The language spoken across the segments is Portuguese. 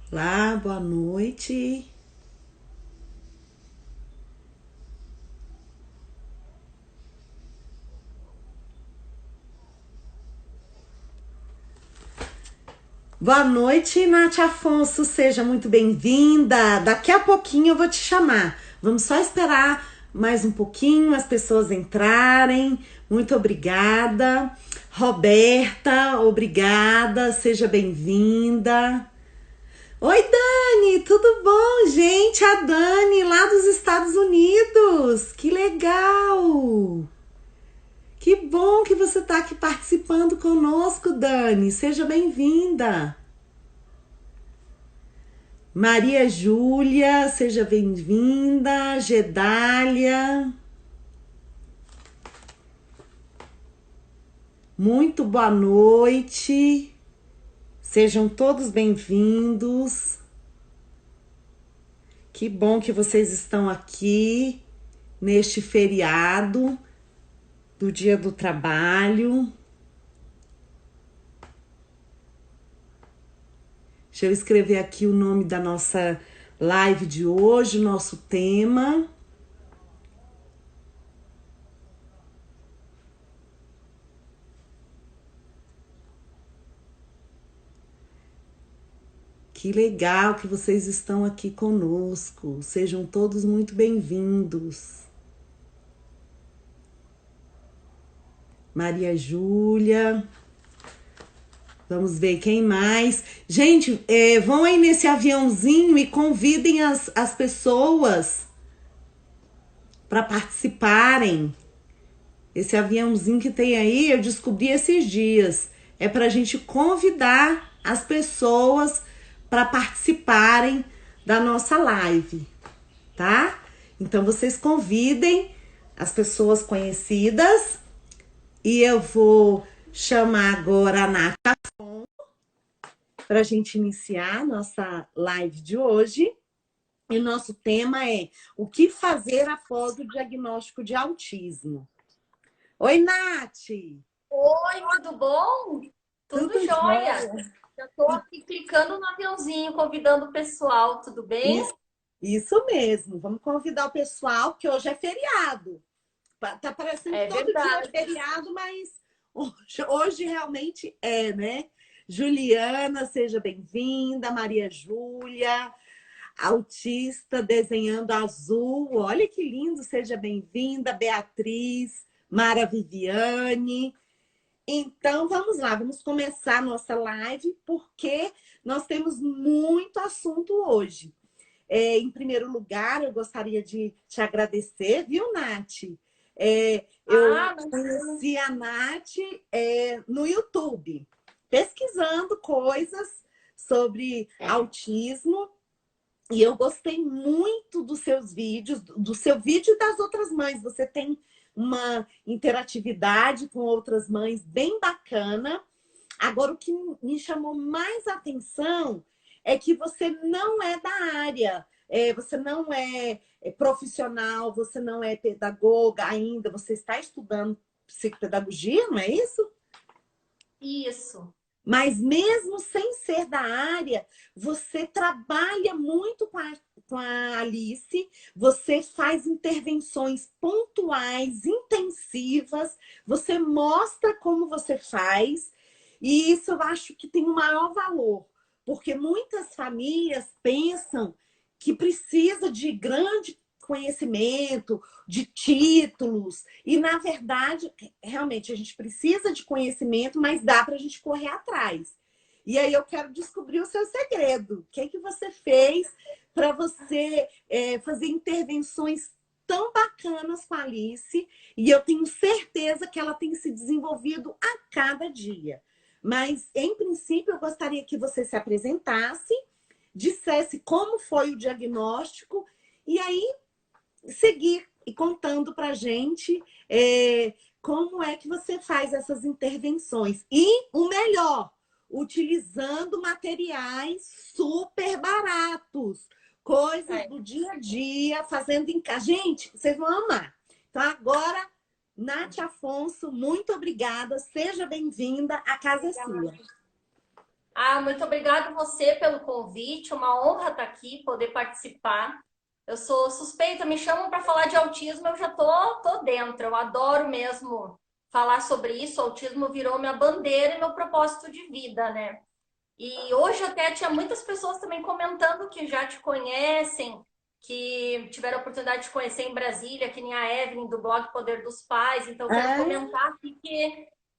Olá, boa noite. Boa noite, Nath Afonso, seja muito bem-vinda. Daqui a pouquinho eu vou te chamar. Vamos só esperar mais um pouquinho as pessoas entrarem. Muito obrigada. Roberta, obrigada, seja bem-vinda. Oi, Dani, tudo bom, gente? A Dani lá dos Estados Unidos. Que legal! Que bom que você está aqui participando conosco, Dani. Seja bem-vinda. Maria Júlia, seja bem-vinda. Gedália, muito boa noite. Sejam todos bem-vindos. Que bom que vocês estão aqui neste feriado do Dia do Trabalho. Deixa eu escrever aqui o nome da nossa live de hoje, nosso tema. Que legal que vocês estão aqui conosco. Sejam todos muito bem-vindos. Maria Júlia. Vamos ver quem mais. Gente, vão aí nesse aviãozinho e convidem as pessoas para participarem. Esse aviãozinho que tem aí, eu descobri esses dias. É para a gente convidar as pessoas para participarem da nossa live, tá? Então, vocês convidem as pessoas conhecidas e eu vou chamar agora a Nath para a gente iniciar a nossa live de hoje. E o nosso tema é o que fazer após o diagnóstico de autismo. Oi, Nath! Oi, tudo bom? Tudo Tudo jóia. jóia? Já estou aqui clicando no aviãozinho, convidando o pessoal, tudo bem? Isso mesmo, vamos convidar o pessoal, porque hoje é feriado. Tá parecendo que É todo dia é verdade. feriado, mas hoje realmente é, né? Juliana, seja bem-vinda. Maria Júlia, autista desenhando azul. Olha que lindo, seja bem-vinda. Beatriz, Mara Viviane. Então, vamos lá, vamos começar a nossa live, porque nós temos muito assunto hoje. Em primeiro lugar, eu gostaria de te agradecer, viu, Nath? Eu Mas conheci a Nath no YouTube, pesquisando coisas sobre autismo, e eu gostei muito dos seus vídeos, do seu vídeo e das outras mães. Você tem uma interatividade com outras mães bem bacana. Agora, o que me chamou mais atenção é que você não é da área, você não é profissional, você não é pedagoga ainda, você está estudando psicopedagogia, não é isso? isso. Mas mesmo sem ser da área, você trabalha muito com a Alice, você faz intervenções pontuais, intensivas, você mostra como você faz, e isso eu acho que tem o maior valor, porque muitas famílias pensam que precisa de grande conhecimento, de títulos, e na verdade, realmente a gente precisa de conhecimento, mas dá para a gente correr atrás. E aí eu quero descobrir o seu segredo. O que é que você fez para você fazer intervenções tão bacanas com a Alice? E eu tenho certeza que ela tem se desenvolvido a cada dia. Mas, em princípio, eu gostaria que você se apresentasse, dissesse como foi o diagnóstico, e aí seguir e contando para a gente como é que você faz essas intervenções. E o melhor, utilizando materiais super baratos, coisas É. do dia a dia, fazendo em casa. Gente, vocês vão amar. Então, agora, Nath Afonso, muito obrigada. Seja bem-vinda. A casa é Obrigada. sua. Muito obrigada você pelo convite. Uma honra estar aqui, poder participar. Eu sou suspeita, me chamam para falar de autismo, eu já tô dentro. Eu adoro mesmo falar sobre isso. O autismo virou minha bandeira e meu propósito de vida, né? E hoje até tinha muitas pessoas também comentando que já te conhecem, que tiveram a oportunidade de conhecer em Brasília, que nem a Evelyn do blog Poder dos Pais. Então, eu quero Ah, comentar aqui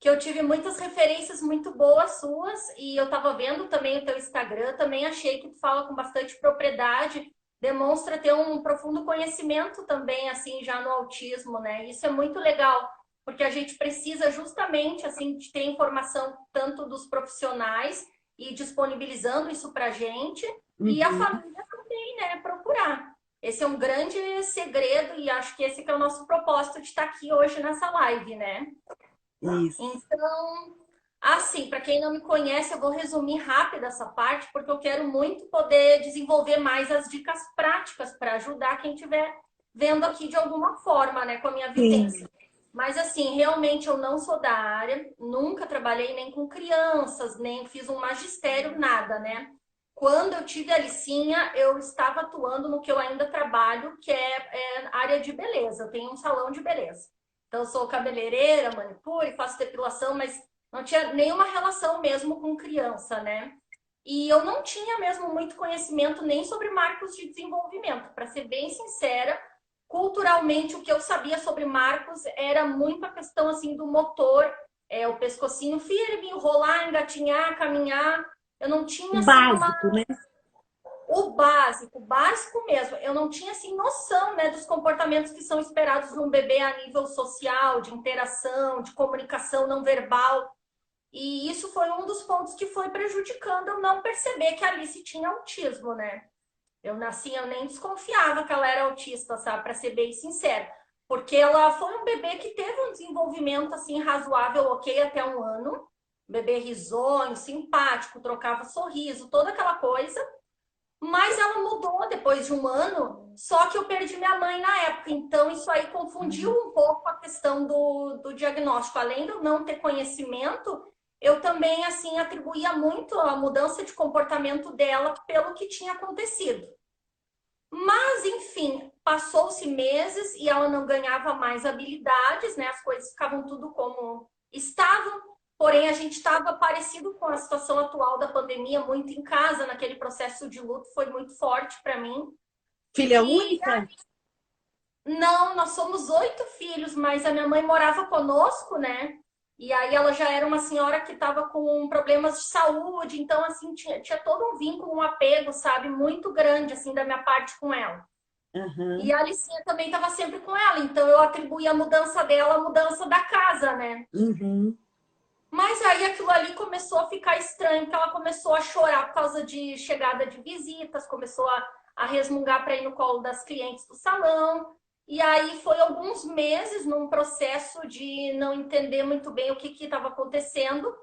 que eu tive muitas referências muito boas suas e eu estava vendo também o teu Instagram, também achei que tu fala com bastante propriedade, demonstra ter um profundo conhecimento também, assim, já no autismo, né? Isso é muito legal, porque a gente precisa justamente, assim, de ter informação tanto dos profissionais e disponibilizando isso para a gente, e a uhum, família também, né? Procurar. Esse é um grande segredo e acho que esse que é o nosso propósito de estar aqui hoje nessa live, né? isso. Então, assim, para quem não me conhece, eu vou resumir rápido essa parte, porque eu quero muito poder desenvolver mais as dicas práticas para ajudar quem estiver vendo aqui de alguma forma, né, com a minha Sim. vivência. Mas, assim, realmente eu não sou da área, nunca trabalhei nem com crianças, nem fiz um magistério, nada, né? Quando eu tive a licinha, eu estava atuando no que eu ainda trabalho, que é área de beleza. Eu tenho um salão de beleza. Então, eu sou cabeleireira, manicure, faço depilação, mas não tinha nenhuma relação mesmo com criança, né? E eu não tinha mesmo muito conhecimento nem sobre marcos de desenvolvimento. Para ser bem sincera, culturalmente, o que eu sabia sobre marcos era muito a questão assim do motor, o pescocinho firme, rolar, engatinhar, caminhar. Eu não tinha assim uma Básico, né? o básico mesmo. Eu não tinha assim noção, né, dos comportamentos que são esperados de um bebê a nível social, de interação, de comunicação não verbal. E isso foi um dos pontos que foi prejudicando eu não perceber que a Alice tinha autismo, né? Eu nasci, eu nem desconfiava que ela era autista, sabe? Para ser bem sincera. Porque ela foi um bebê que teve um desenvolvimento assim razoável, ok, até um ano. Bebê risonho, simpático, trocava sorriso, toda aquela coisa. Mas ela mudou depois de um ano, só que eu perdi minha mãe na época. Então, isso aí confundiu um pouco a questão do diagnóstico. Além de eu não ter conhecimento, eu também, assim, atribuía muito a mudança de comportamento dela pelo que tinha acontecido. Mas, enfim, passou-se meses e ela não ganhava mais habilidades, né? As coisas ficavam tudo como estavam. Porém, a gente estava parecido com a situação atual da pandemia, muito em casa, naquele processo de luto, foi muito forte para mim. Filha E única? não, nós somos 8 filhos, mas a minha mãe morava conosco, né? E aí ela já era uma senhora que estava com problemas de saúde, então assim tinha todo um vínculo, um apego, sabe, muito grande assim da minha parte com ela. E Aham, a Alicinha também estava sempre com ela, então eu atribuí a mudança dela à mudança da casa, né? uhum. Mas aí aquilo ali começou a ficar estranho, porque ela começou a chorar por causa de chegada de visitas, começou a resmungar para ir no colo das clientes do salão. E aí foi alguns meses num processo de não entender muito bem o que estava acontecendo,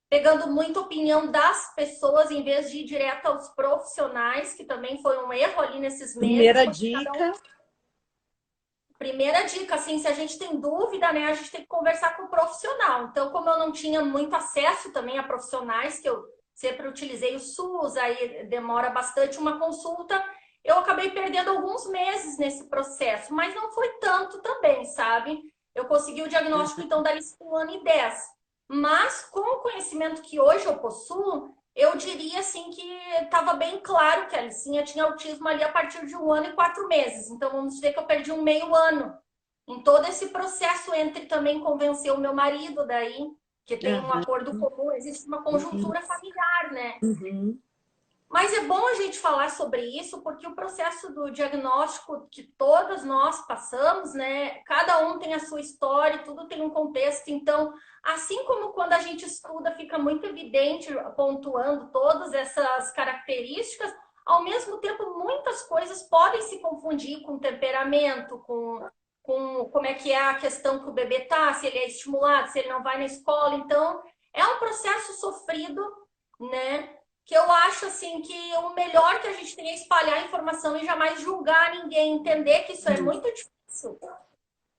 pegando muita opinião das pessoas em vez de ir direto aos profissionais, que também foi um erro ali nesses meses, Primeira porque cada um. dica. Primeira dica, assim, se a gente tem dúvida, né, a gente tem que conversar com o profissional. Então, como eu não tinha muito acesso também a profissionais, que eu sempre utilizei o SUS, aí demora bastante uma consulta, eu acabei perdendo alguns meses nesse processo, mas não foi tanto também, sabe? Eu consegui o diagnóstico, então, da Alice com 1 ano e 10. Mas, com o conhecimento que hoje eu possuo, eu diria assim que estava bem claro que a Alicinha tinha autismo ali a partir de 1 ano e 4 meses. Então vamos dizer que eu perdi um meio ano em todo esse processo entre também convencer o meu marido daí, que tem um Aham, acordo comum, existe uma conjuntura isso. familiar, né? Uhum. Mas é bom a gente falar sobre isso, porque o processo do diagnóstico que todas nós passamos, né? Cada um tem a sua história, tudo tem um contexto. Então, assim como quando a gente estuda, fica muito evidente, pontuando todas essas características, ao mesmo tempo, muitas coisas podem se confundir com temperamento, com como é que é a questão que o bebê tá, se ele é estimulado, se ele não vai na escola. Então, é um processo sofrido, né? Que eu acho assim que o melhor que a gente tem é espalhar a informação e jamais julgar ninguém, entender que isso é muito difícil,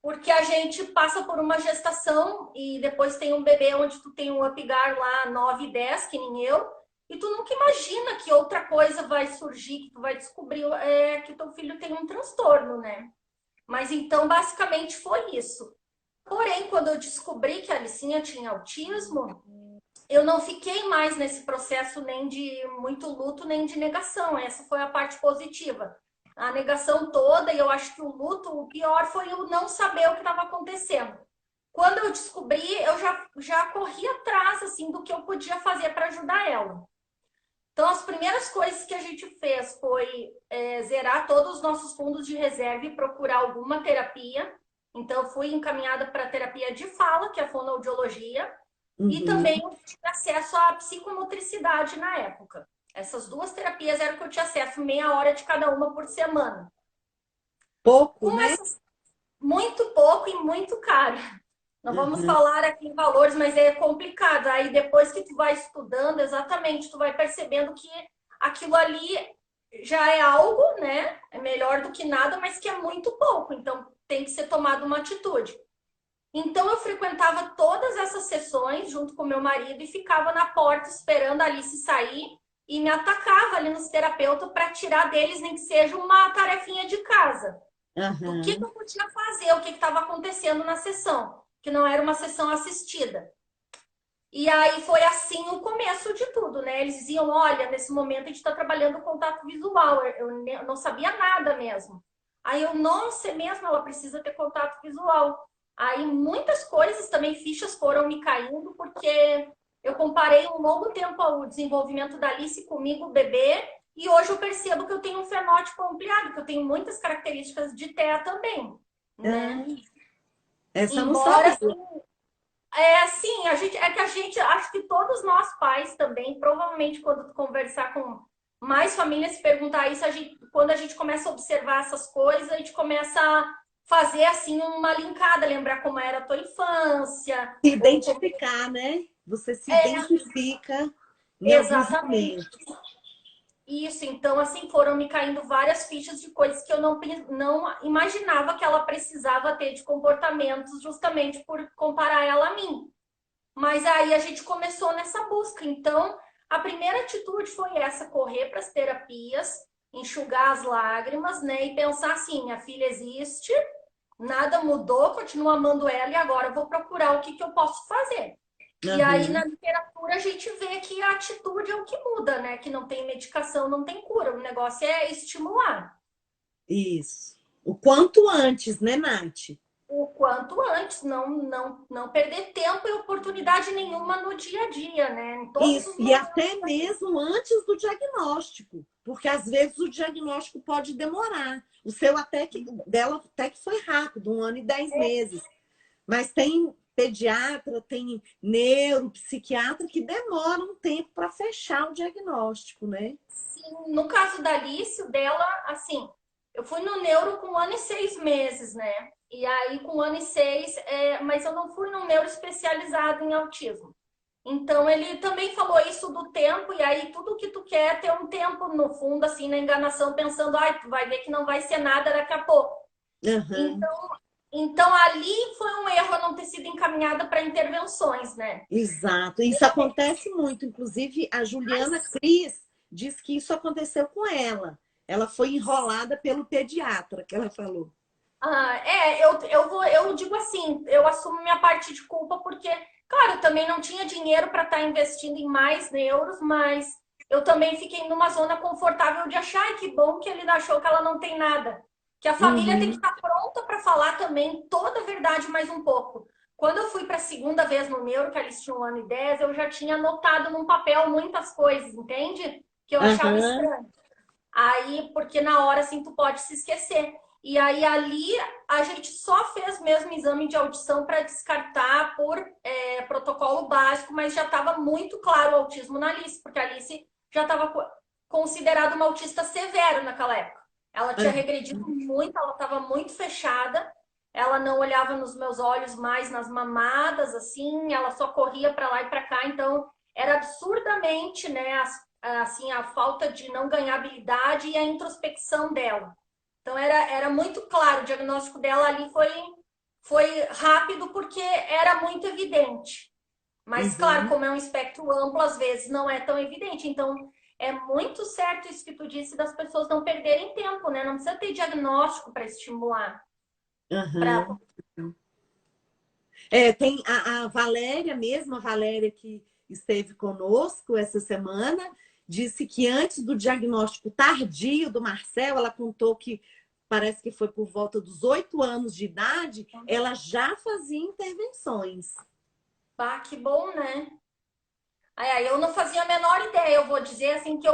porque a gente passa por uma gestação e depois tem um bebê onde tu tem um Apgar lá 9 e 10, que nem eu, e tu nunca imagina que outra coisa vai surgir, que tu vai descobrir que teu filho tem um transtorno, né? Mas então, basicamente, foi isso. Porém, quando eu descobri que a Alicinha tinha autismo, eu não fiquei mais nesse processo nem de muito luto, nem de negação. Essa foi a parte positiva. A negação toda, e eu acho que o luto, o pior foi eu não saber o que estava acontecendo. Quando eu descobri, eu já corri atrás assim do que eu podia fazer para ajudar ela. Então, as primeiras coisas que a gente fez foi zerar todos os nossos fundos de reserva e procurar alguma terapia. Então, fui encaminhada para a terapia de fala, que é a fonoaudiologia, e Uhum. também eu tive acesso à psicomotricidade na época. Essas duas terapias eram que eu tinha acesso, meia hora de cada uma por semana. Pouco, Com né? essas, muito pouco e muito caro. Não vamos Uhum. falar aqui em valores, mas é complicado. Aí depois que tu vai estudando, exatamente, tu vai percebendo que aquilo ali já é algo, né? É melhor do que nada, mas que é muito pouco. Então tem que ser tomada uma atitude. Então eu frequentava todas essas sessões junto com meu marido e ficava na porta esperando a Alice sair e me atacava ali nos terapeutas para tirar deles nem que seja uma tarefinha de casa do que Aham. eu podia fazer, o que estava acontecendo na sessão, que não era uma sessão assistida. E aí foi assim o começo de tudo, né? Eles diziam, olha, nesse momento a gente está trabalhando o contato visual. Eu não sabia nada mesmo. Aí eu, nossa, é mesmo, ela precisa ter contato visual. Aí muitas coisas também, fichas foram me caindo, porque eu comparei um longo tempo o desenvolvimento da Alice comigo, bebê, e hoje eu percebo que eu tenho um fenótipo ampliado, que eu tenho muitas características de TEA também, né? Ah, essa eu não Embora sabia. assim, assim, a gente, acho que todos nós pais também, provavelmente quando tu conversar com mais famílias, se perguntar isso, quando a gente começa a observar essas coisas, a gente começa a fazer assim uma linkada, lembrar como era a tua infância, Se ou como identificar, né? Você se é identifica em alguns exatamente momentos. isso. Então, assim, foram me caindo várias fichas de coisas que eu não imaginava que ela precisava ter de comportamentos, justamente por comparar ela a mim. Mas aí a gente começou nessa busca. Então, a primeira atitude foi essa: correr para as terapias, enxugar as lágrimas, né? E pensar assim: minha filha existe, nada mudou, continuo amando ela e agora eu vou procurar o que, que eu posso fazer. E aí Aham. na literatura a gente vê que a atitude é o que muda, né? Que não tem medicação, não tem cura. O negócio é estimular. Isso. O quanto antes, né, Nath? O quanto antes, não perder tempo e oportunidade nenhuma no dia a dia, né? Em todos Isso. os E momentos. até mesmo antes do diagnóstico, porque às vezes o diagnóstico pode demorar. O seu até que dela até que foi rápido, 1 ano e 10 meses. Mas tem pediatra, tem neuropsiquiatra que demora um tempo para fechar o diagnóstico, né? Sim, no caso da Alice, o dela, assim, eu fui no neuro com 1 ano e 6 meses, né? E aí, com 1 ano e 6, mas eu não fui no neuro especializado em autismo. Então, ele também falou isso do tempo, e aí tudo que tu quer é ter um tempo, no fundo, assim, na enganação, pensando, ai, tu vai ver que não vai ser nada daqui a pouco. Uhum. Então ali foi um erro eu não ter sido encaminhada para intervenções, né? Exato. Isso acontece muito. Inclusive, a Juliana Mas Cris diz que isso aconteceu com ela. Ela foi enrolada pelo pediatra, que ela falou. eu digo assim, eu assumo minha parte de culpa porque, claro, eu também não tinha dinheiro para estar investindo em mais neuros, mas eu também fiquei numa zona confortável de achar, ai, que bom que ele achou que ela não tem nada. Que a família tem que Uhum. estar pronta para falar também toda a verdade mais um pouco. Quando eu fui para a segunda vez no neuro, que eles tinham 1 ano e 10, eu já tinha anotado num papel muitas coisas, entende? Que eu achava Aham. estranho. Aí, porque na hora, assim, tu pode se esquecer. E aí, ali, a gente só fez mesmo exame de audição para descartar por protocolo básico, mas já estava muito claro o autismo na Alice, porque a Alice já estava considerada uma autista severo naquela época. Ela tinha regredido muito, ela estava muito fechada, ela não olhava nos meus olhos mais nas mamadas, assim, ela só corria para lá e para cá, então era absurdamente, né, assim, a falta de não ganhar habilidade e a introspecção dela. Então era muito claro, o diagnóstico dela ali foi rápido porque era muito evidente. Mas, claro, Uhum. como é um espectro amplo, às vezes não é tão evidente. Então, é muito certo isso que tu disse das pessoas não perderem tempo, né? Não precisa ter diagnóstico para estimular. Pra... Aham. É, tem a Valéria mesmo, a Valéria que esteve conosco essa semana, disse que antes do diagnóstico tardio do Marcel, ela contou que parece que foi por volta dos 8 anos de idade, ela já fazia intervenções. Bah, que bom, né? Aí eu não fazia a menor ideia. Eu vou dizer assim que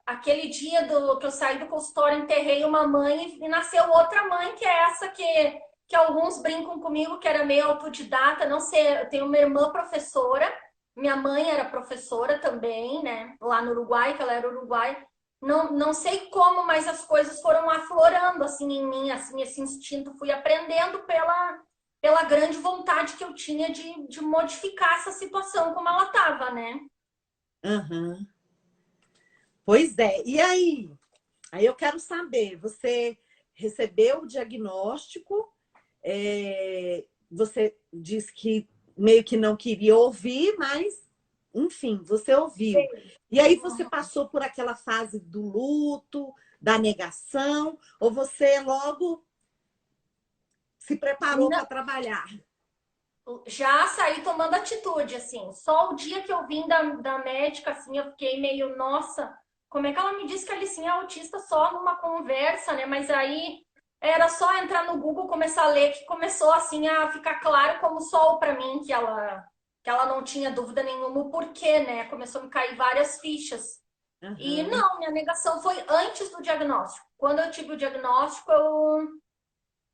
aquele dia que eu saí do consultório, enterrei uma mãe e nasceu outra mãe, que é essa que alguns brincam comigo, que era meio autodidata. Não sei, eu tenho uma irmã professora, minha mãe era professora também, né? Lá no Uruguai, que ela era uruguaia. Não sei como, mas as coisas foram aflorando assim em mim, assim, esse instinto. Fui aprendendo pela grande vontade que eu tinha de modificar essa situação como ela estava, né? Aham. Pois é. E aí? Aí eu quero saber, você recebeu o diagnóstico, você disse que meio que não queria ouvir, mas, enfim, você ouviu. E aí você passou por aquela fase do luto, da negação, ou você logo se preparou para trabalhar? Já saí tomando atitude, assim. Só o dia que eu vim da médica, assim, eu fiquei meio, nossa, como é que ela me disse que a Alicinha é autista só numa conversa, né? Mas aí era só entrar no Google, começar a ler, que começou, assim, a ficar claro como sol para mim, que ela não tinha dúvida nenhuma o porquê, né? Começou a me cair várias fichas. E Aham, não, minha negação foi antes do diagnóstico. Quando eu tive o diagnóstico, eu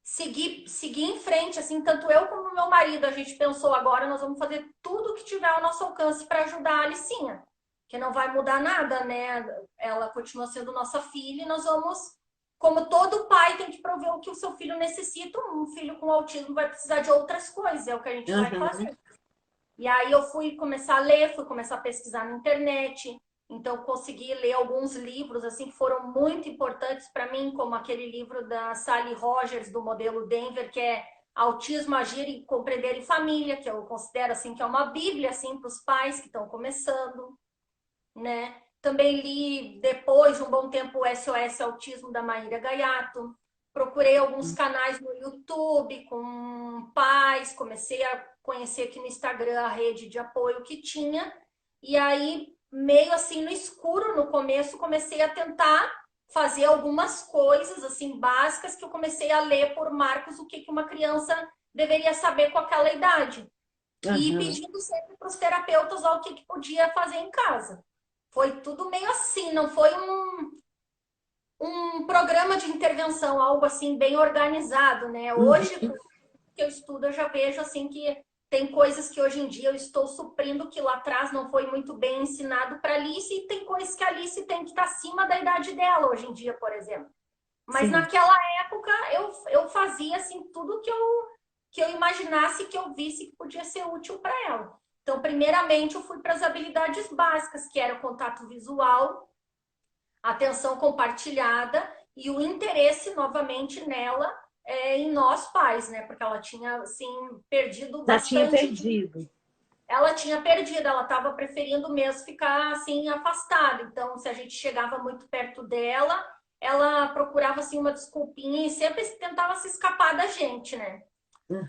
seguir em frente, assim, tanto eu como meu marido, a gente pensou agora nós vamos fazer tudo que tiver ao nosso alcance para ajudar a Alicinha, que não vai mudar nada, né? Ela continua sendo nossa filha e nós vamos, como todo pai tem que prover o que o seu filho necessita, um filho com autismo vai precisar de outras coisas, é o que a gente vai aham, fazer. E aí eu fui começar a ler, fui começar a pesquisar na internet. Então consegui ler alguns livros assim que foram muito importantes para mim, como aquele livro da Sally Rogers do modelo Denver, que é Autismo, Agir e Compreender em Família, que eu considero assim que é uma bíblia assim para os pais que estão começando, né? Também li depois de um bom tempo o SOS Autismo da Maíra Gaiato. Procurei alguns canais no YouTube com pais, comecei a conhecer aqui no Instagram a rede de apoio que tinha. E aí, meio assim no escuro no começo, comecei a tentar fazer algumas coisas assim básicas que eu comecei a ler por Marcos o que uma criança deveria saber com aquela idade. E aham. pedindo sempre para os terapeutas lá o que podia fazer em casa. Foi tudo meio assim, não foi um programa de intervenção, algo assim bem organizado, né? Hoje, Uhum. com o que eu estudo, eu já vejo assim que tem coisas que hoje em dia eu estou suprindo que lá atrás não foi muito bem ensinado para a Alice, e tem coisas que a Alice tem que estar acima da idade dela hoje em dia, por exemplo. Mas Sim. naquela época eu fazia assim tudo que eu imaginasse, que eu visse que podia ser útil para ela. Então, primeiramente, eu fui para as habilidades básicas, que era o contato visual, atenção compartilhada e o interesse novamente nela em nós pais, né? Porque ela tinha assim perdido Já tinha bastante. perdido. Ela tinha perdido, ela estava preferindo mesmo ficar assim afastada. Então, se a gente chegava muito perto dela, ela procurava assim uma desculpinha e sempre tentava se escapar da gente, né?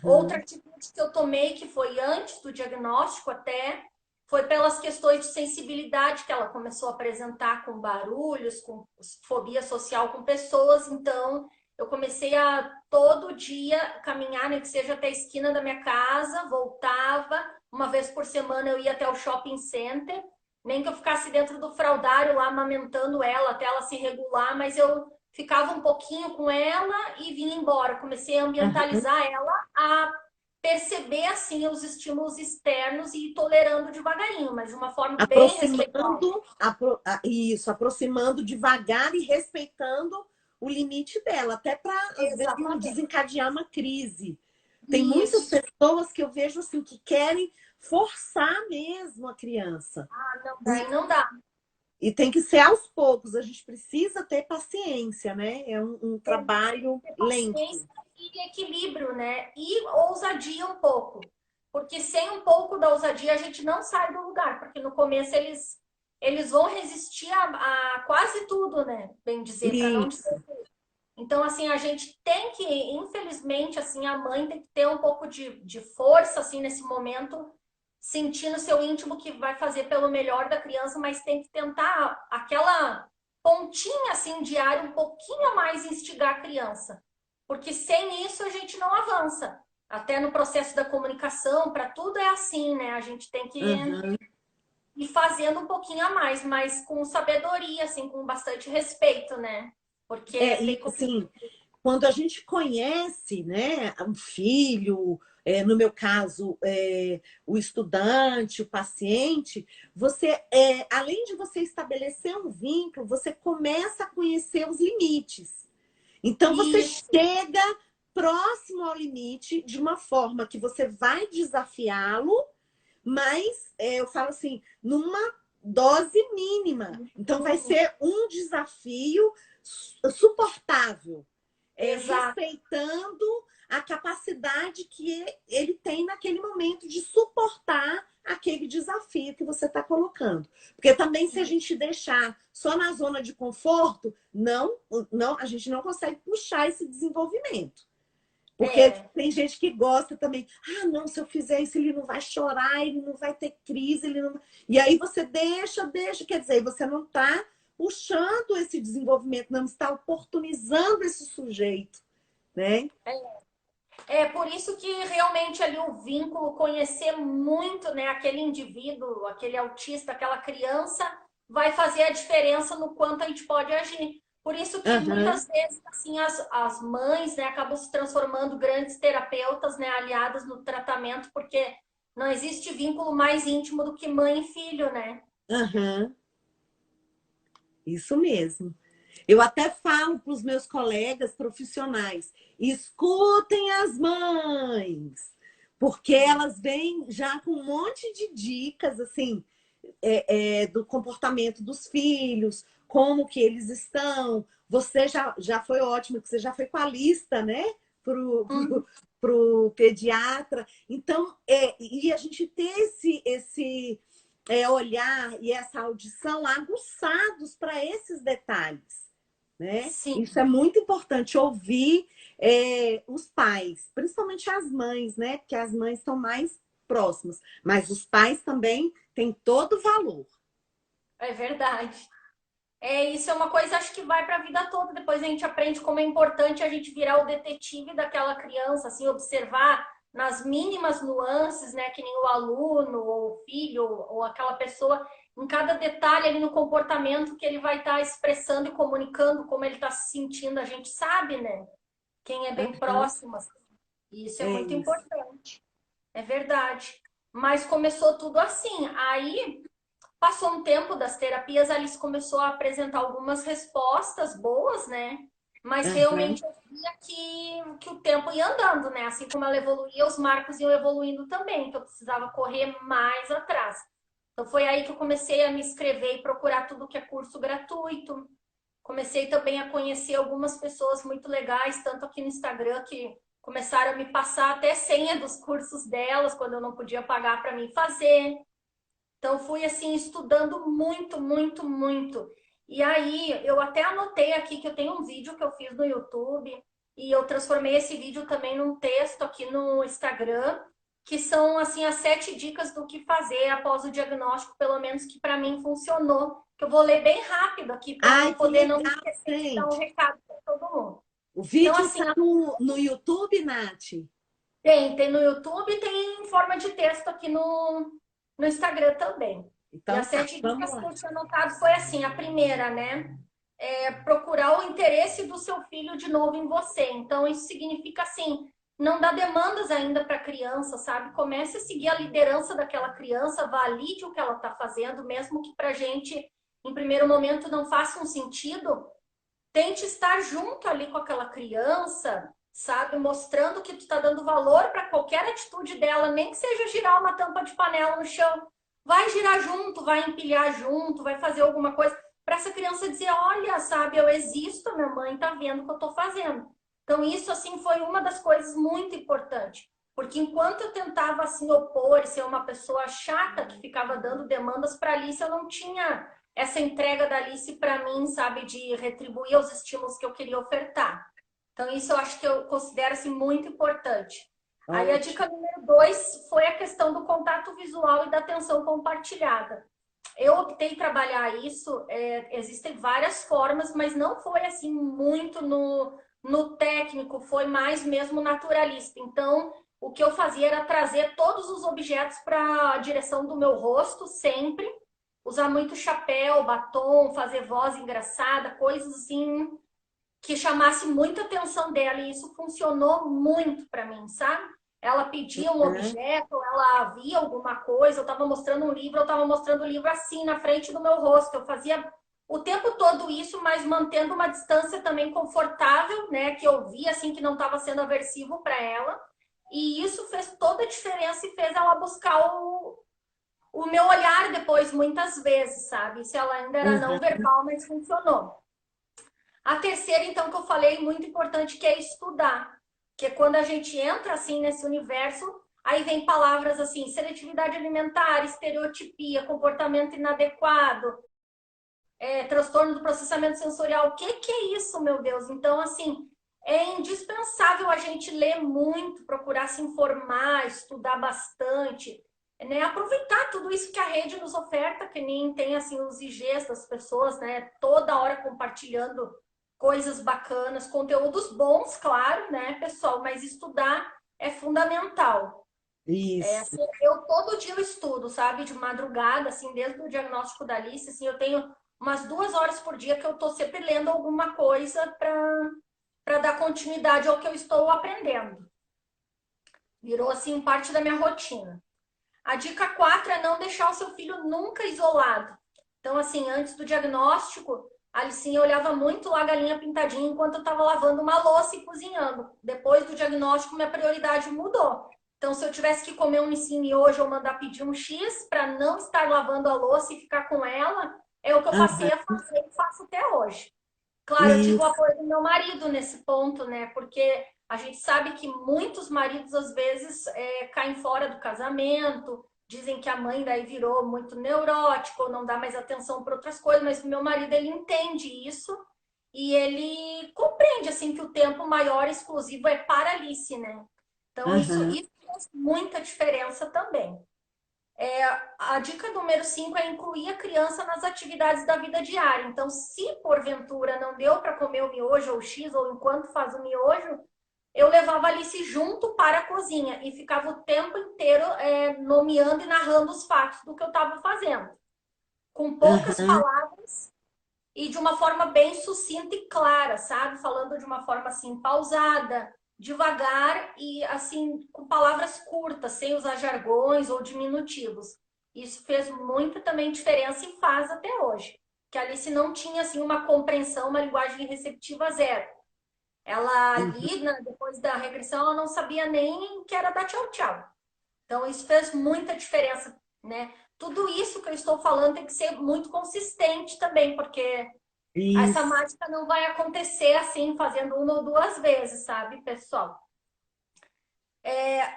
Outra Uhum. atitude que eu tomei, que foi antes do diagnóstico até, foi pelas questões de sensibilidade que ela começou a apresentar com barulhos, com fobia social com pessoas. Então, eu comecei a todo dia caminhar, né, que seja até a esquina da minha casa, voltava. Uma vez por semana eu ia até o shopping center, nem que eu ficasse dentro do fraldário lá amamentando ela até ela se regular, mas eu ficava um pouquinho com ela e vinha embora. Comecei a Aham. ambientalizar ela a perceber assim os estímulos externos e ir tolerando devagarinho, mas de uma forma bem respeitosa. Aproximando, isso, aproximando devagar e respeitando o limite dela, até para, às vezes, não Exatamente. desencadear uma crise. Tem muitas Isso. pessoas que eu vejo assim que querem forçar mesmo a criança. Ah, não, E, daí não dá. e tem que ser aos poucos, a gente precisa ter paciência, né? É um Tem que trabalho ter lento. paciência e equilíbrio, né? E ousadia um pouco. porque sem um pouco da ousadia a gente não sai do lugar, porque no começo eles vão resistir a quase tudo, né? Bem dizer, para não dizer. Isso. Então, assim, a gente tem que, infelizmente, assim, a mãe tem que ter um pouco de força, assim, nesse momento, sentir no seu íntimo que vai fazer pelo melhor da criança, mas tem que tentar aquela pontinha, assim, diária, um pouquinho a mais instigar a criança. Porque sem isso a gente não avança. Até no processo da comunicação, para tudo é assim, né? A gente tem que Aham. ir fazendo um pouquinho a mais, mas com sabedoria, assim, com bastante respeito, né? Porque tem E assim, quando a gente conhece, né, um filho, no meu caso, o estudante, o paciente, você, além de você estabelecer um vínculo, você começa a conhecer os limites. Então, você isso, chega próximo ao limite de uma forma que você vai desafiá-lo, mas eu falo assim, numa dose mínima. Então, vai ser um desafio suportável, exato. respeitando a capacidade que ele tem naquele momento de suportar aquele desafio que você está colocando. Porque também se a gente deixar só na zona de conforto, não, a gente não consegue puxar esse desenvolvimento. Porque É, tem gente que gosta também. Ah, não, se eu fizer isso, ele não vai chorar, ele não vai ter crise, ele não. E aí você deixa, quer dizer, você não está puxando esse desenvolvimento, não está oportunizando esse sujeito, né? é por isso que realmente ali o vínculo, conhecer muito, né, aquele indivíduo, aquele autista, aquela criança, vai fazer a diferença no quanto a gente pode agir. Por isso que Aham. muitas vezes assim as mães, né, acabam se transformando grandes terapeutas, né, aliadas no tratamento, porque não existe vínculo mais íntimo do que mãe e filho, né? Aham. Isso mesmo. Eu até falo para os meus colegas profissionais: escutem as mães, porque elas vêm já com um monte de dicas assim do comportamento dos filhos, como que eles estão. Você já foi ótimo, que você já foi com a lista, né? Uhum. Pro pediatra. Então, e a gente ter esse olhar e essa audição aguçados para esses detalhes, né? Sim. Isso é muito importante, ouvir os pais, principalmente as mães, né? Porque as mães estão mais próximas, mas os pais também têm todo o valor. É verdade. Isso é uma coisa, acho que vai para a vida toda. Depois a gente aprende como é importante a gente virar o detetive daquela criança, assim, observar nas mínimas nuances, né, que nem o aluno, ou o filho, ou aquela pessoa, em cada detalhe ali no comportamento que ele vai estar expressando e comunicando como ele está se sentindo, a gente sabe, né? Quem é bem Aham, próximo, assim. E isso é é muito isso. importante, é verdade. Mas começou tudo assim. Aí passou um tempo das terapias, a Alice começou a apresentar algumas respostas boas, né? Mas Aham, realmente eu via que o tempo ia andando, né? Assim como ela evoluía, os marcos iam evoluindo também, que eu precisava correr mais atrás. Então foi aí que eu comecei a me inscrever e procurar tudo que é curso gratuito. Comecei também a conhecer algumas pessoas muito legais, tanto aqui no Instagram, que começaram a me passar até senha dos cursos delas, quando eu não podia pagar para mim fazer. Então, fui assim, estudando muito, muito, muito. E aí, eu até anotei aqui que eu tenho um vídeo que eu fiz no YouTube e eu transformei esse vídeo também num texto aqui no Instagram, que são, assim, as 7 dicas do que fazer após o diagnóstico, pelo menos que para mim funcionou. Que eu vou ler bem rápido aqui para ai, que poder não me legal, esquecer de dar um gente. recado para todo mundo. O Então, vídeo assim, tá no YouTube, Nath? tem no YouTube e tem em forma de texto aqui no Instagram também. E Então as tá, 7 vamos dicas que lá. eu tinha anotado foi assim: a primeira, né? É procurar o interesse do seu filho de novo em você. Então, isso significa assim, não dá demandas ainda para a criança, sabe? Comece a seguir a liderança daquela criança, valide o que ela está fazendo, mesmo que para a gente, em primeiro momento, não faça um sentido. Tente estar junto ali com aquela criança, sabe? Mostrando que tu está dando valor para qualquer atitude dela, nem que seja girar uma tampa de panela no chão. Vai girar junto, vai empilhar junto, vai fazer alguma coisa para essa criança dizer, olha, sabe, eu existo, minha mãe está vendo o que eu estou fazendo. Então, isso, assim, foi uma das coisas muito importantes. Porque enquanto eu tentava assim opor e ser uma pessoa chata que ficava dando demandas para Alice, eu não tinha essa entrega da Alice para mim, sabe, de retribuir os estímulos que eu queria ofertar. Então isso eu acho que eu considero assim muito importante. Aí a Ótimo. dica número 2 foi a questão do contato visual e da atenção compartilhada. Eu optei em trabalhar isso, existem várias formas, mas não foi assim muito no técnico, foi mais mesmo naturalista. Então, o que eu fazia era trazer todos os objetos para a direção do meu rosto, sempre. Usar muito chapéu, batom, fazer voz engraçada, coisas assim que chamasse muita atenção dela. E isso funcionou muito para mim, sabe? Ela pedia um Uhum. objeto, ela via alguma coisa, eu estava mostrando um livro, eu estava mostrando o livro assim, na frente do meu rosto. Eu fazia o tempo todo isso, mas mantendo uma distância também confortável, né? Que eu via assim que não estava sendo aversivo para ela. E isso fez toda a diferença e fez ela buscar o meu olhar depois, muitas vezes, sabe? Se ela ainda era não Uhum. verbal, mas funcionou. A terceira, então, que eu falei, muito importante, que é estudar. Que é quando a gente entra, assim, nesse universo, aí vem palavras assim, seletividade alimentar, estereotipia, comportamento inadequado, transtorno do processamento sensorial. O que é isso, meu Deus? Então, assim, é indispensável a gente ler muito, procurar se informar, estudar bastante, né? Aproveitar tudo isso que a rede nos oferta, que nem tem, assim, os IGs das pessoas, né? Toda hora compartilhando coisas bacanas, conteúdos bons, claro, né, pessoal? Mas estudar é fundamental. Isso. Assim, eu todo dia eu estudo, sabe? De madrugada, assim, desde o diagnóstico da Alice, assim, eu tenho umas 2 horas por dia que eu tô sempre lendo alguma coisa para dar continuidade ao que eu estou aprendendo. Virou, assim, parte da minha rotina. A dica 4 é não deixar o seu filho nunca isolado. Então, assim, antes do diagnóstico, a Alicinha olhava muito lá a galinha pintadinha enquanto eu estava lavando uma louça e cozinhando. Depois do diagnóstico, minha prioridade mudou. Então, se eu tivesse que comer um ensine hoje ou mandar pedir um X para não estar lavando a louça e ficar com ela, é o que eu passei Uhum. a fazer e faço até hoje. Claro, eu tive o Isso. apoio do meu marido nesse ponto, né? Porque a gente sabe que muitos maridos, às vezes, caem fora do casamento, dizem que a mãe daí virou muito neurótico, ou não dá mais atenção para outras coisas, mas o meu marido, ele entende isso e ele compreende, assim, que o tempo maior exclusivo é para Alice, né? Então, Uhum. isso faz muita diferença também. A dica número 5 é incluir a criança nas atividades da vida diária. Então, se porventura não deu para comer o miojo ou o X, ou enquanto faz o miojo, eu levava a Alice junto para a cozinha e ficava o tempo inteiro nomeando e narrando os fatos do que eu estava fazendo. Com poucas Uhum. palavras e de uma forma bem sucinta e clara, sabe? Falando de uma forma assim, pausada, devagar e assim, com palavras curtas, sem usar jargões ou diminutivos. Isso fez muita também diferença e faz até hoje. Que a Alice não tinha assim uma compreensão, uma linguagem receptiva zero. Ela Uhum. ali, depois da regressão, ela não sabia nem que era dar tchau, tchau. Então, isso fez muita diferença, né? Tudo isso que eu estou falando tem que ser muito consistente também, porque essa Isso. mágica não vai acontecer assim, fazendo uma ou duas vezes, sabe, pessoal?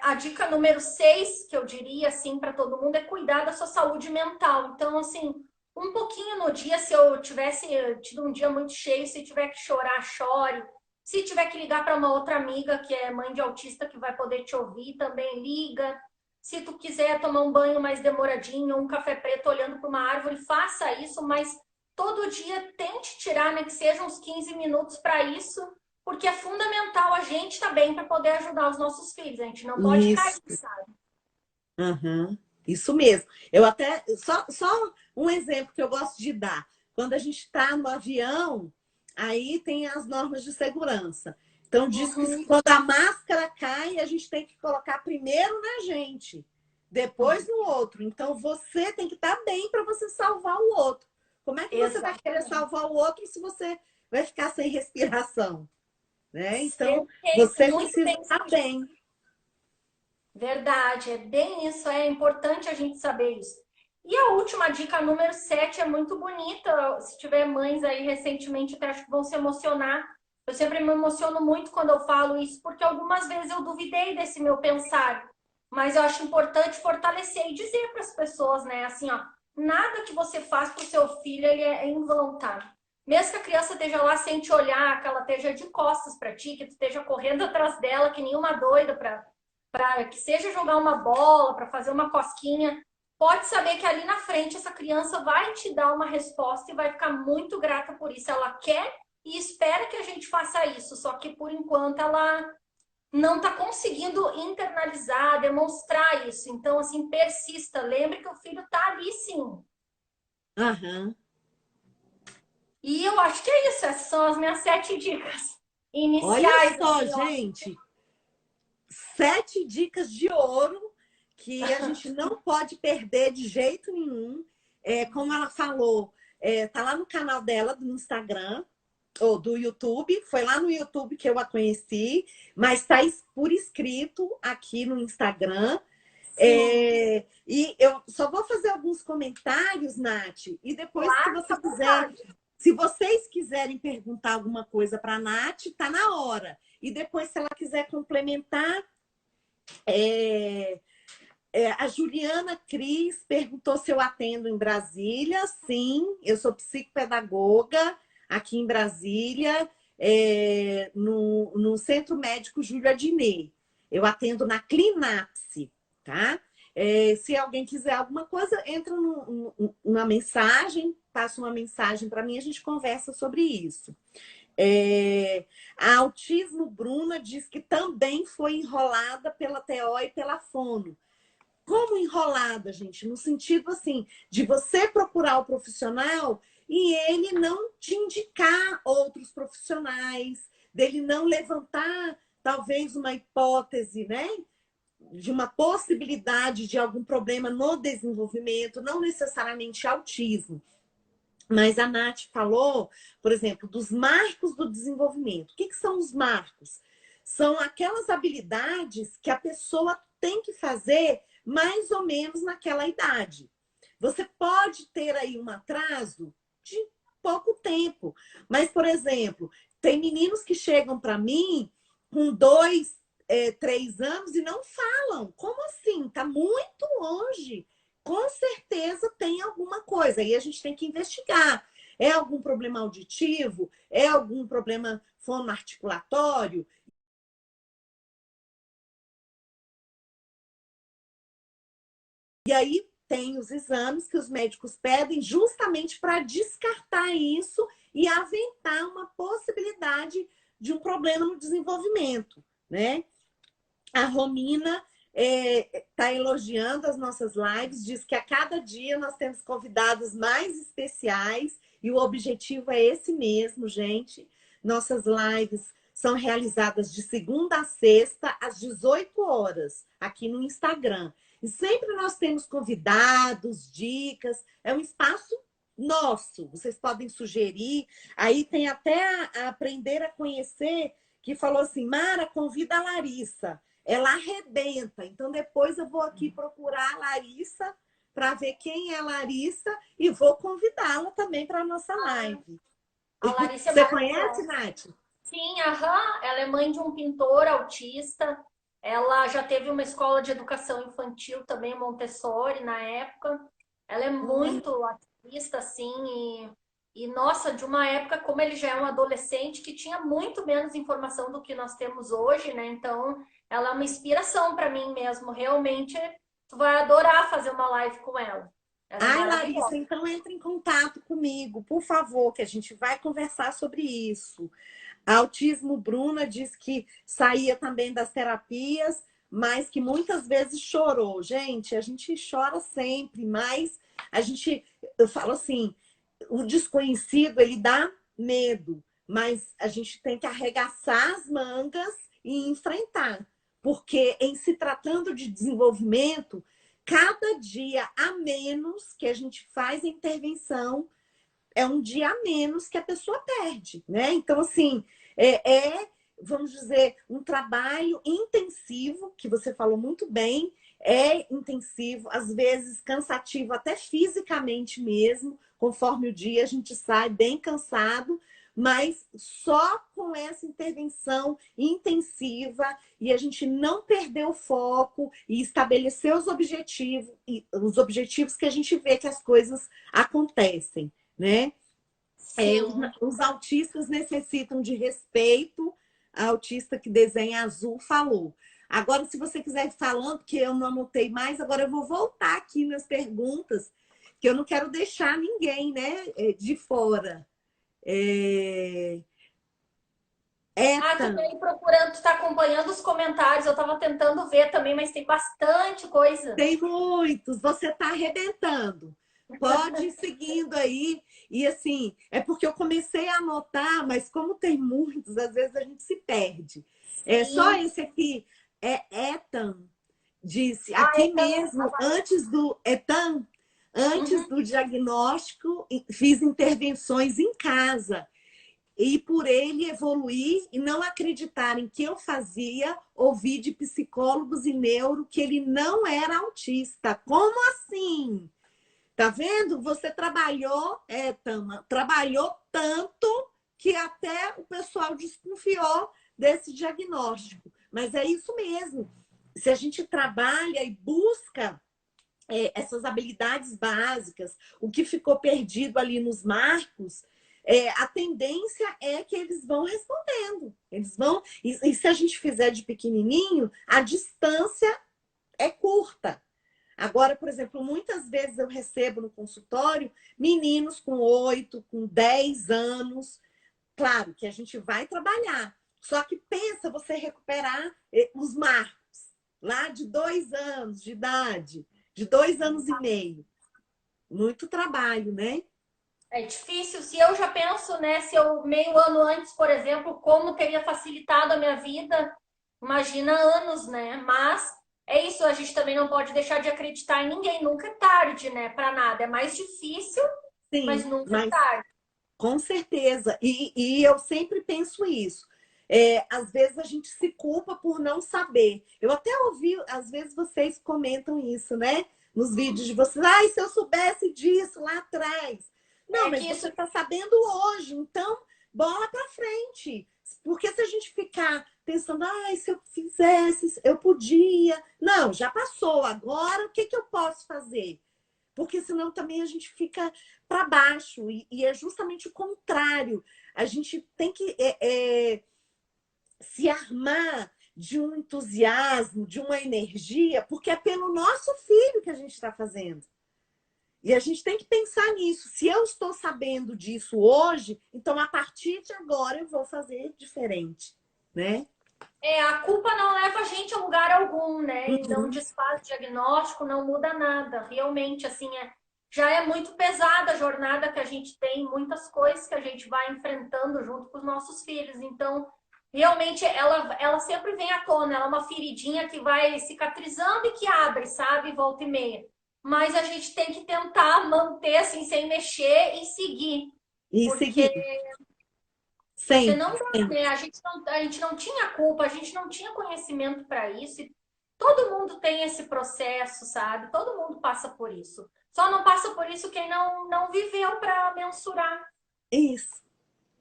A dica número 6 que eu diria, assim, para todo mundo, é cuidar da sua saúde mental. Então, assim, um pouquinho no dia, se eu tivesse tido um dia muito cheio, se tiver que chorar, chore. Se tiver que ligar para uma outra amiga que é mãe de autista que vai poder te ouvir, também liga. Se tu quiser tomar um banho mais demoradinho, um café preto olhando para uma árvore, faça isso, mas todo dia tente tirar, né, que sejam uns 15 minutos para isso, porque é fundamental a gente estar bem para poder ajudar os nossos filhos. A gente não pode cair, Isso. sabe? Uhum. Isso mesmo. Eu até. Só um exemplo que eu gosto de dar. Quando a gente está no avião, aí tem as normas de segurança. Então, diz que Uhum. quando a máscara cai, a gente tem que colocar primeiro na gente, depois no outro. Então, você tem que estar bem para você salvar o outro. Como é que você vai querer Exatamente. salvar o outro se você vai ficar sem respiração? Né? Então, Perfeito, você muito precisa bem estar explicado. bem. Verdade, é bem isso, é importante a gente saber isso. E a última dica, número 7, é muito bonita. Se tiver mães aí recentemente, até acho que vão se emocionar. Eu sempre me emociono muito quando eu falo isso, porque algumas vezes eu duvidei desse meu pensar. Mas eu acho importante fortalecer e dizer para as pessoas, né? Assim, ó, nada que você faz para o seu filho ele é em vão, tá? Mesmo que a criança esteja lá sem te olhar, que ela esteja de costas para ti, que tu esteja correndo atrás dela, que nem uma doida para que seja jogar uma bola, para fazer uma cosquinha, pode saber que ali na frente essa criança vai te dar uma resposta e vai ficar muito grata por isso. Ela quer e espera que a gente faça isso, só que por enquanto ela não está conseguindo internalizar, demonstrar isso. Então, assim, persista. Lembre que o filho está ali, sim. Aham. E eu acho que é isso. Essas são as minhas 7 dicas Olha iniciais. só, Assim, eu acho. gente, 7 dicas de ouro que a gente não pode perder de jeito nenhum. Como ela falou, tá lá no canal dela do Instagram ou do YouTube. Foi lá no YouTube que eu a conheci, mas está por escrito aqui no Instagram. Sim, E eu só vou fazer alguns comentários, Nath, e depois, se claro, você fica à quiser, vontade. se vocês quiserem perguntar alguma coisa para a Nath, tá na hora. E depois, se ela quiser complementar, é, a Juliana Cris perguntou se eu atendo em Brasília. Sim, eu sou psicopedagoga aqui em Brasília, no Centro Médico Júlia Diné. Eu atendo na Clinapse, tá? Se alguém quiser alguma coisa, entra na mensagem, passa uma mensagem para mim, a gente conversa sobre isso. A Autismo Bruna diz que também foi enrolada pela TO e pela Fono. Como enrolada, gente? No sentido assim, de você procurar o profissional e ele não te indicar outros profissionais, dele não levantar talvez uma hipótese, né? De uma possibilidade de algum problema no desenvolvimento, não necessariamente autismo. Mas a Nath falou, por exemplo, dos marcos do desenvolvimento. O que são os marcos? São aquelas habilidades que a pessoa tem que fazer mais ou menos naquela idade. Você pode ter aí um atraso de pouco tempo, mas, por exemplo, tem meninos que chegam para mim com 2, 3 anos e não falam. Como assim? Está muito longe. Com certeza tem alguma coisa. Aí a gente tem que investigar. É algum problema auditivo? É algum problema fonoarticulatório? E aí tem os exames que os médicos pedem justamente para descartar isso e aventar uma possibilidade de um problema no desenvolvimento, né? A Romina está elogiando as nossas lives, diz que a cada dia nós temos convidados mais especiais e o objetivo é esse mesmo, gente. Nossas lives são realizadas de segunda a sexta, às 18 horas, aqui no Instagram. E sempre nós temos convidados, dicas, é um espaço nosso. Vocês podem sugerir. Aí tem até a Aprender a Conhecer, que falou assim: Mara, convida a Larissa, ela arrebenta. Então, depois eu vou aqui procurar a Larissa para ver quem é a Larissa e vou convidá-la também para a nossa live. A Larissa é Você conhece, maravilhosa. Nath? Sim, aham. Ela é mãe de um pintor autista. Ela já teve uma escola de educação infantil também, Montessori, na época. Ela é Olha, muito ativista, assim, nossa, de uma época como ele já é um adolescente que tinha muito menos informação do que nós temos hoje, né? Então, ela é uma inspiração para mim mesmo. Realmente, tu vai adorar fazer uma live com ela. Ela é ai, Larissa, maravilhosa. então entre em contato comigo, por favor, que a gente vai conversar sobre isso. A Autismo Bruna diz que saía também das terapias, mas que muitas vezes chorou. Gente, a gente chora sempre, mas eu falo assim, o desconhecido, ele dá medo, mas a gente tem que arregaçar as mangas e enfrentar. Porque em se tratando de desenvolvimento, cada dia a menos que a gente faz a intervenção é um dia a menos que a pessoa perde, né? Então, assim, vamos dizer, um trabalho intensivo, que você falou muito bem, é intensivo, às vezes cansativo até fisicamente mesmo, conforme o dia a gente sai bem cansado, mas só com essa intervenção intensiva e a gente não perder o foco e estabelecer os objetivos que a gente vê que as coisas acontecem, né? Sim. Os autistas necessitam de respeito. A autista que desenha azul falou. Agora, se você quiser ir falando, que eu não anotei mais, agora eu vou voltar aqui nas perguntas, que eu não quero deixar ninguém, né, de fora. Tu tá Ethan, aí procurando, tu tá acompanhando os comentários. Eu tava tentando ver também, mas tem bastante coisa. tem muitos, você está arrebentando. Pode ir seguindo aí. E assim, é porque eu comecei a anotar, mas como tem muitos, às vezes a gente se perde. É só Sim. esse aqui, Ethan, disse, Ah, aqui então, mesmo, antes uhum. do diagnóstico, fiz intervenções em casa. E por ele evoluir e não acreditarem que eu fazia, ouvi de psicólogos e neuro que ele não era autista. Como assim? Tá vendo? Você trabalhou, Tama, trabalhou tanto que até o pessoal desconfiou desse diagnóstico. Mas é isso mesmo. Se a gente trabalha e busca essas habilidades básicas, o que ficou perdido ali nos marcos, a tendência é que eles vão respondendo. Eles vão. E se a gente fizer de pequenininho, a distância é curta. Agora, por exemplo, muitas vezes eu recebo no consultório meninos com 8, com 10 anos. Claro que a gente vai trabalhar. Só que pensa você recuperar os marcos lá de 2 anos de idade, de 2 anos e meio. Muito trabalho, né? É difícil. Se eu já penso, né, se eu meio ano antes, por exemplo, como teria facilitado a minha vida, imagina anos, né? Mas é isso, a gente também não pode deixar de acreditar em ninguém. Nunca é tarde, né, para nada. É mais difícil, mas Sim, nunca é mas tarde. com certeza. E eu sempre penso isso. Às vezes a gente se culpa por não saber. Eu até ouvi, às vezes vocês comentam isso, né? Nos vídeos de vocês. Ai, se eu soubesse disso lá atrás. Não, É mas que você isso está sabendo hoje, então bola para frente. Porque se a gente ficar pensando, ai, se eu fizesse, eu podia. Não, já passou. Agora o que, que eu posso fazer? Porque senão também a gente fica para baixo. E é justamente o contrário. A gente tem que se armar de um entusiasmo, de uma energia, porque é pelo nosso filho que a gente está fazendo. E a gente tem que pensar nisso. Se eu estou sabendo disso hoje, então a partir de agora eu vou fazer diferente, né? a culpa não leva a gente a lugar algum, né? E não Uhum. desfaz diagnóstico, não muda nada. Realmente, assim, já é muito pesada a jornada que a gente tem, muitas coisas que a gente vai enfrentando junto com os nossos filhos. Então, realmente, ela sempre vem à tona. Ela é uma feridinha que vai cicatrizando e que abre, sabe? Volta e meia. Mas a gente tem que tentar manter, assim, sem mexer e seguir. E Porque seguir, senão, sempre, né, sempre. a gente não tinha culpa, a gente não tinha conhecimento para isso. E todo mundo tem esse processo, sabe? Todo mundo passa por isso. Só não passa por isso quem não viveu para mensurar, Isso.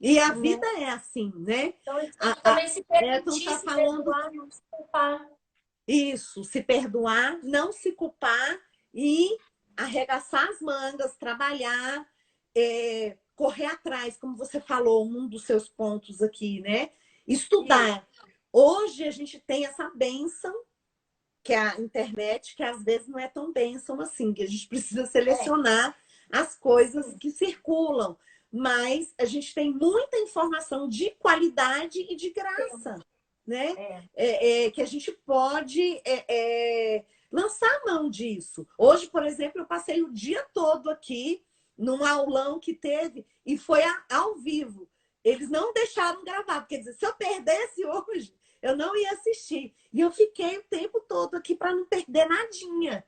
E a né? vida é assim, né? Então, a gente tem que A também se Eton permitir, está se falando perdoar, não se culpar. isso, se perdoar, não se culpar e arregaçar as mangas, trabalhar, correr atrás, como você falou, um dos seus pontos aqui, né? Isso. Estudar. Hoje a gente tem essa bênção, que é a internet, que às vezes não é tão bênção assim, que a gente precisa É, selecionar as coisas sim, que circulam. Mas a gente tem muita informação de qualidade e de sim. graça, né? É. Que a gente pode lançar a mão disso. Hoje, por exemplo, eu passei o dia todo aqui num aulão que teve e foi ao vivo. Eles não deixaram gravar, porque dizer, se eu perdesse hoje, eu não ia assistir. E eu fiquei o tempo todo aqui para não perder nadinha.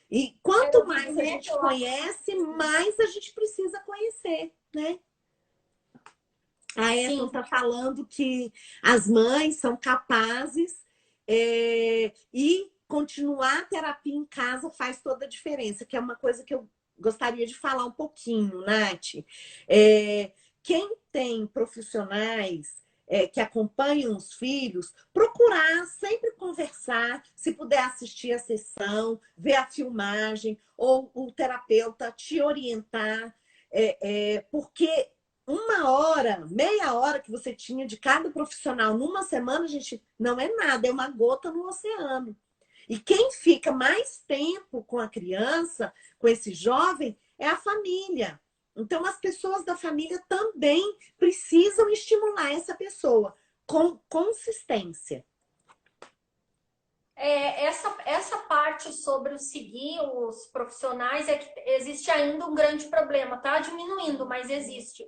E quanto Eu vi mais a dizer gente pela. conhece, mais a gente precisa conhecer, né? A Eton Sim, está falando que as mães são capazes e continuar a terapia em casa faz toda a diferença, que é uma coisa que eu gostaria de falar um pouquinho, Nath. É, quem tem profissionais que acompanham os filhos, procurar sempre conversar, se puder assistir a sessão, ver a filmagem, ou o terapeuta te orientar, porque uma hora, meia hora que você tinha de cada profissional numa semana, gente, não é nada, é uma gota no oceano. E quem fica mais tempo com a criança, com esse jovem, é a família. Então, as pessoas da família também precisam estimular essa pessoa com consistência. Essa parte sobre o seguir os profissionais é que existe ainda um grande problema. Está diminuindo, mas existe.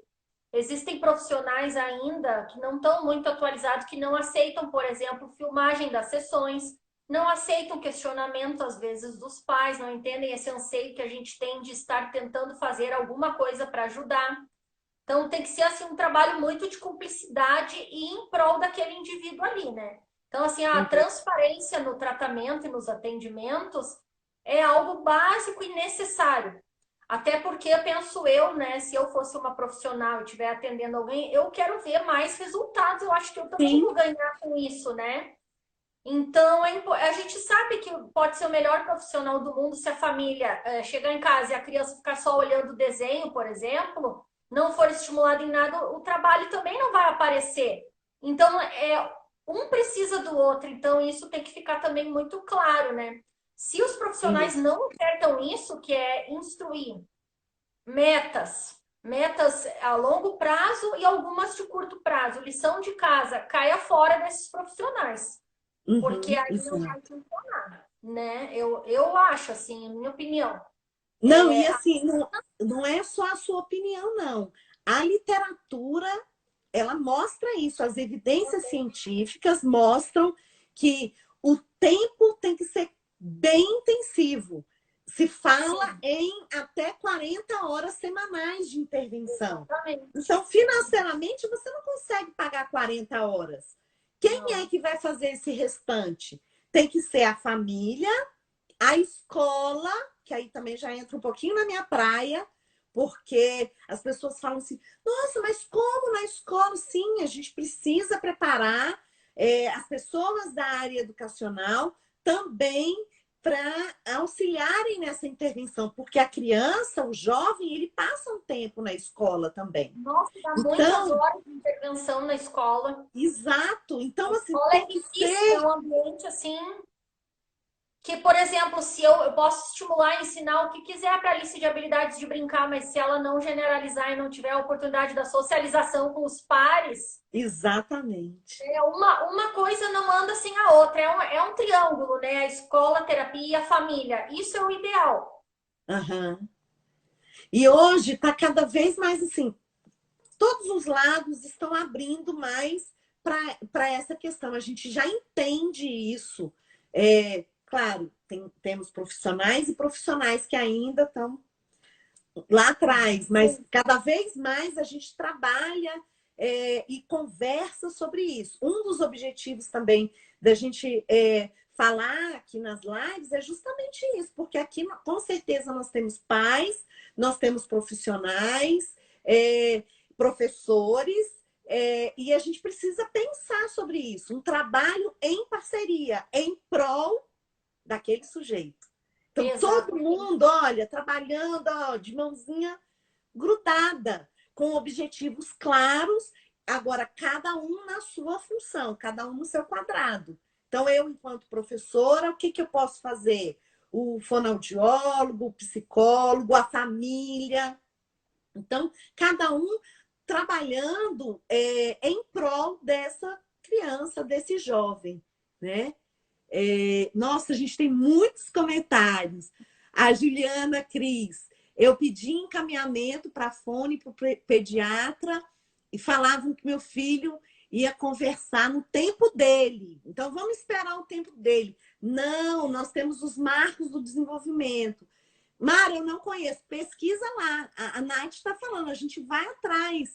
Existem profissionais ainda que não estão muito atualizados, que não aceitam, por exemplo, filmagem das sessões, não aceitam questionamento, às vezes, dos pais, não entendem esse anseio que a gente tem de estar tentando fazer alguma coisa para ajudar. Então, tem que ser assim, um trabalho muito de cumplicidade e em prol daquele indivíduo ali, né? Então, assim, a transparência no tratamento e nos atendimentos é algo básico e necessário. Até porque, penso eu, né, se eu fosse uma profissional e estiver atendendo alguém, eu quero ver mais resultados. Eu acho que eu também vou ganhar com isso, né? Então, a gente sabe que pode ser o melhor profissional do mundo se a família chegar em casa e a criança ficar só olhando o desenho, por exemplo, não for estimulado em nada, o trabalho também não vai aparecer. Então, um precisa do outro, então isso tem que ficar também muito claro, né? Se os profissionais não acertam isso, que é instruir metas a longo prazo e algumas de curto prazo, lição de casa, caia fora desses profissionais. Porque aí não vai funcionar, né? Eu acho, assim, a minha opinião. Não, e assim, não é só a sua opinião, não. A literatura, ela mostra isso. As evidências científicas mostram que o tempo tem que ser bem intensivo. Se fala em até 40 horas semanais de intervenção. Exatamente. Então, financeiramente, você não consegue pagar 40 horas. Quem é que vai fazer esse restante? Tem que ser a família, a escola, que aí também já entra um pouquinho na minha praia, porque as pessoas falam assim, nossa, mas como na escola? Sim, a gente precisa preparar as pessoas da área educacional também para auxiliarem nessa intervenção, porque a criança, o jovem, ele passa um tempo na escola também. Nossa, dá muitas Então, horas de intervenção na escola. exato. Então, A assim, escola é tem que difícil, é ser. um ambiente assim que, por exemplo, se eu posso estimular e ensinar o que quiser para a Alice de habilidades de brincar, mas se ela não generalizar e não tiver a oportunidade da socialização com os pares, Exatamente. uma coisa não anda sem a outra. É um triângulo, né? A escola, a terapia e a família. Isso é o ideal. Uhum. E hoje está cada vez mais assim, todos os lados estão abrindo mais para essa questão. A gente já entende isso. Claro, temos profissionais e profissionais que ainda estão lá atrás, mas cada vez mais a gente trabalha e conversa sobre isso. Um dos objetivos também da gente falar aqui nas lives é justamente isso, porque aqui com certeza nós temos pais, nós temos profissionais, professores, e a gente precisa pensar sobre isso, um trabalho em parceria, em prol daquele sujeito. Então, todo Exatamente. mundo, olha, trabalhando de mãozinha grudada, com objetivos claros, agora cada um na sua função, cada um no seu quadrado. Então, eu, enquanto professora, o que eu posso fazer? O fonoaudiólogo, o psicólogo, a família. Então, cada um trabalhando em prol dessa criança, desse jovem, né? Nossa, a gente tem muitos comentários. A Juliana Cris, eu pedi encaminhamento para a fone, para o pediatra, e falavam que meu filho ia conversar no tempo dele. Então, vamos esperar o tempo dele. Não, nós temos os marcos do desenvolvimento. Mara, eu não conheço. Pesquisa lá. A Nath está falando, a gente vai atrás.